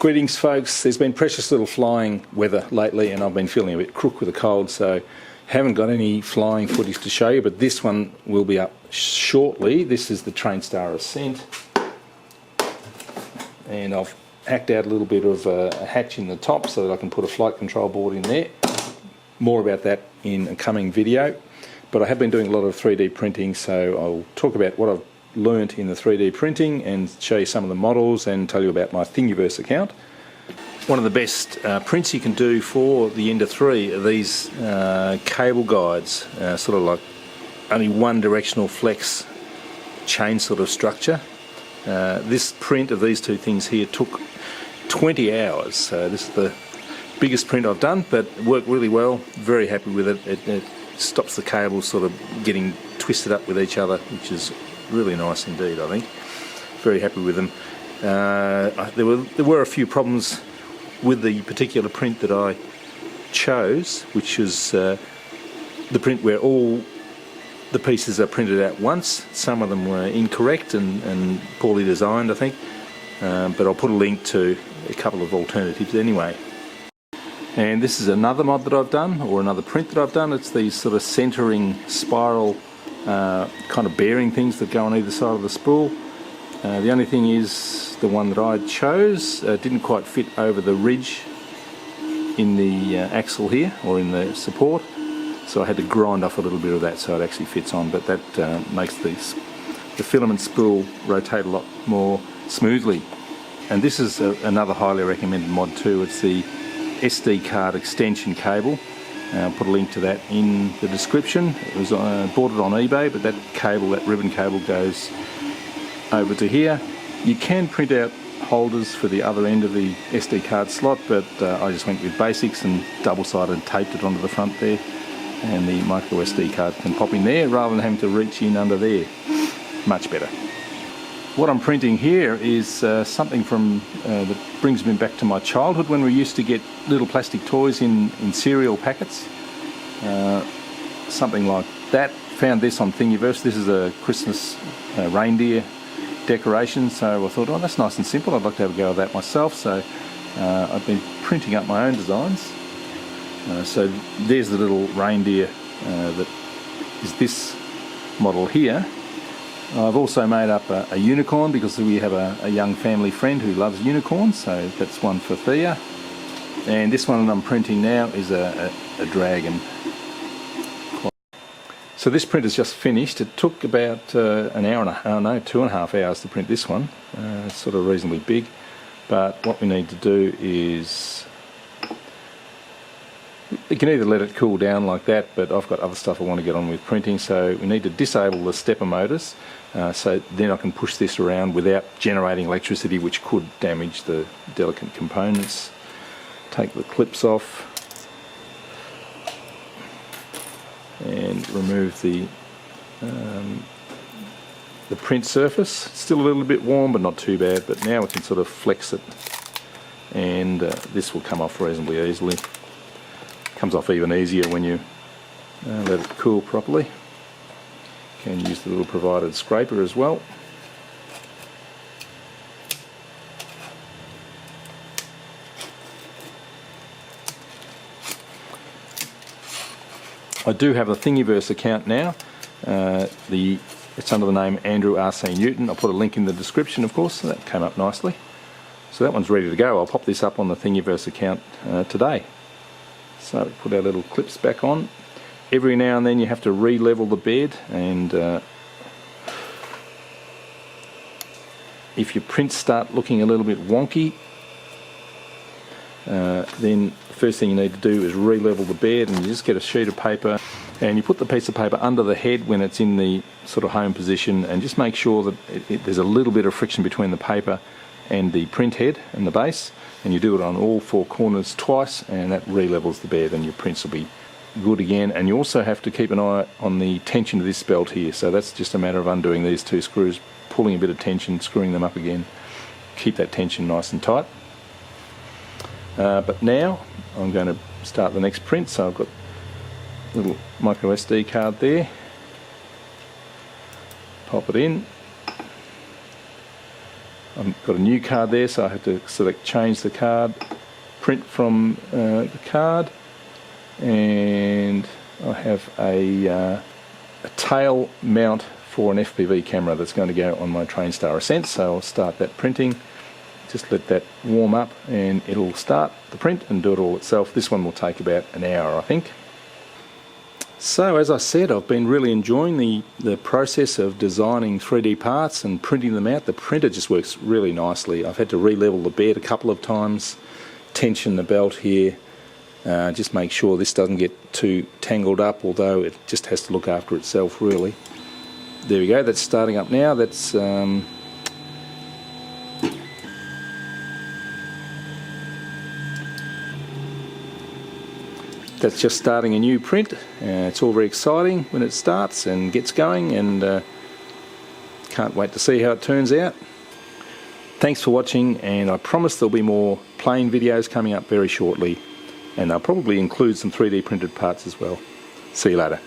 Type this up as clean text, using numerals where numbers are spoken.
Greetings folks, there's been precious little flying weather lately and I've been feeling a bit crook with a cold, so haven't got any flying footage to show you, but this one will be up shortly. This is the Trainstar Ascent, and I've hacked out a little bit of a hatch in the top so that I can put a flight control board in there. More about that in a coming video, but I have been doing a lot of 3D printing, so I'll talk about what I've learnt in the 3D printing and show you some of the models and tell you about my Thingiverse account. One of the best prints you can do for the Ender 3 are these cable guides, sort of like only one directional flex chain sort of structure. This print of these two things here took 20 hours, so this is the biggest print I've done, but it worked really well. Very happy with it. It stops the cables sort of getting twisted up with each other, which is really nice indeed, I think. Very happy with them. There were a few problems with the particular print that I chose, which is the print where all the pieces are printed at once. Some of them were incorrect and poorly designed, I think, but I'll put a link to a couple of alternatives anyway. And this is another mod that I've done, or another print that I've done. It's these sort of centering spiral kind of bearing things that go on either side of the spool. The only thing is the one that I chose didn't quite fit over the ridge in the axle here, or in the support, so I had to grind off a little bit of that so it actually fits on, but that makes the filament spool rotate a lot more smoothly. And this is another highly recommended mod too. It's the SD card extension cable. I'll put a link to that in the description. It was bought it on eBay, but that cable, that ribbon cable, goes over to here. You can print out holders for the other end of the SD card slot, but I just went with basics and double-sided taped it onto the front there, and the micro SD card can pop in there rather than having to reach in under there. Much better. What I'm printing here is something from that brings me back to my childhood, when we used to get little plastic toys in cereal packets. Something like that. Found this on Thingiverse. This is a Christmas reindeer decoration, so I thought, oh, that's nice and simple. I'd like to have a go at that myself. So I've been printing up my own designs. So there's the little reindeer that is this model here. I've also made up a unicorn, because we have a young family friend who loves unicorns, so that's one for Thea. And this one that I'm printing now is a dragon. So this print is just finished. It took about an hour and a half, no, 2.5 hours to print this one. It's sort of reasonably big, but what we need to do is, you can either let it cool down like that, but I've got other stuff I want to get on with printing, so we need to disable the stepper motors, so then I can push this around without generating electricity, which could damage the delicate components. Take the clips off and remove the print surface. It's still a little bit warm, but not too bad, but now we can sort of flex it, and this will come off reasonably easily. Comes off even easier when you let it cool properly. You can use the little provided scraper as well. I do have a Thingiverse account now. It's under the name Andrew R.C. Newton. I'll put a link in the description, of course, so that came up nicely. So that one's ready to go. I'll pop this up on the Thingiverse account today. So put our little clips back on. Every now and then you have to re-level the bed, and if your prints start looking a little bit wonky, then the first thing you need to do is re-level the bed, and you just get a sheet of paper and you put the piece of paper under the head when it's in the sort of home position, and just make sure that there's a little bit of friction between the paper and the print head and the base, and you do it on all 4 corners twice, and that re-levels the bed and your prints will be good again. And you also have to keep an eye on the tension of this belt here, so that's just a matter of undoing these 2 screws, pulling a bit of tension, screwing them up again. Keep that tension nice and tight. But now I'm going to start the next print, so I've got a little micro SD card there. Pop it in. I've got a new card there, so I have to select change the card, print from the card, and I have a tail mount for an FPV camera that's going to go on my TrainStar Ascent, so I'll start that printing. Just let that warm up and it'll start the print and do it all itself. This one will take about an hour, I think. So as I said, I've been really enjoying the process of designing 3D parts and printing them out. The printer just works really nicely. I've had to re-level the bed a couple of times, tension the belt here, just make sure this doesn't get too tangled up, although it just has to look after itself really. There we go, that's starting up now. That's just starting a new print. It's all very exciting when it starts and gets going, and can't wait to see how it turns out. Thanks for watching, and I promise there'll be more plane videos coming up very shortly, and I'll probably include some 3D printed parts as well. See you later.